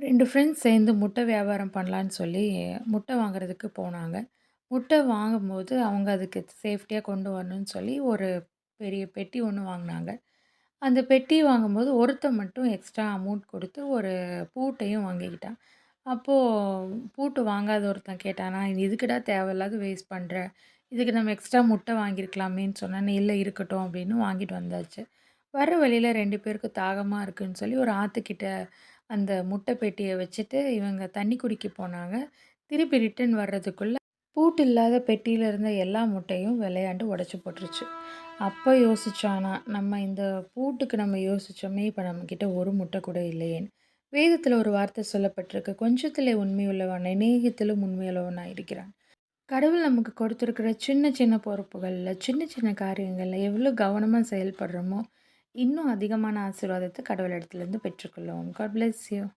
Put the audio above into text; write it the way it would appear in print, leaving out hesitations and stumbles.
2 friends சேர்ந்து முட்டை வியாபாரம் பண்ணலான்னு சொல்லி முட்டை வாங்குறதுக்கு போனாங்க. முட்டை வாங்கும்போது அவங்க அதுக்கு சேஃப்டியா கொண்டு வரணும்னு சொல்லி ஒரு பெரிய பெட்டி ஒண்ணு வாங்குனாங்க. அந்த பெட்டி வாங்கும்போது ஒருத்தன் மட்டும் எக்ஸ்ட்ரா அமௌண்ட் குடுத்து ஒரு பூட்டையும் வாங்கிக்கிட்டான். அப்போ பூட்டு வாங்காத ஒருத்தன் கேட்டானா, "இது எதுக்குடா தேவையில்லாத வேஸ்ட் பண்ற? இதுக்கு நம்ம எக்ஸ்ட்ரா முட்டை வாங்கியிருக்கலாமேன்னு" சொன்னேன். "இல்ல இருக்கட்டும்" அப்படின்னு வாங்கிட்டு வந்தாச்சு. வர வழியில 2 பேருக்கும் தாகமா இருக்குன்னு சொல்லி ஒரு ஆத்துக்கிட்ட அந்த முட்டை பெட்டிய வச்சுட்டு இவங்க தண்ணி குடிக்க போனாங்க. திருப்பி ரிட்டர்ன் வர்றதுக்குள்ள பூட்டு இல்லாத பெட்டியில இருந்த எல்லா முட்டையும் விளையாண்டு உடைச்சு போட்டுருச்சு. அப்ப யோசிச்சோம் ஆனா, நம்ம இந்த பூட்டுக்கு நம்ம யோசிச்சோமே, இப்ப நம்மகிட்ட ஒரு முட்டை கூட இல்லையேன்னு. வேதத்துல ஒரு வார்த்தை சொல்லப்பட்டிருக்கு. "கொஞ்சத்திலே உண்மையுள்ளவன், அநேகத்திலும் உண்மையுள்ளவனாய் இருக்கிறான்." கடவுள் நமக்கு கொடுத்திருக்கிற சின்ன சின்ன பொறுப்புகள்ல, சின்ன சின்ன காரியங்கள்ல எவ்வளோ கவனமா செயல்படுறோமோ, இன்னும் அதிகமான ஆசீர்வாதத்த கடவுளிடத்திலிருந்து பெற்றுக்கொள்ளுவோம். God bless you.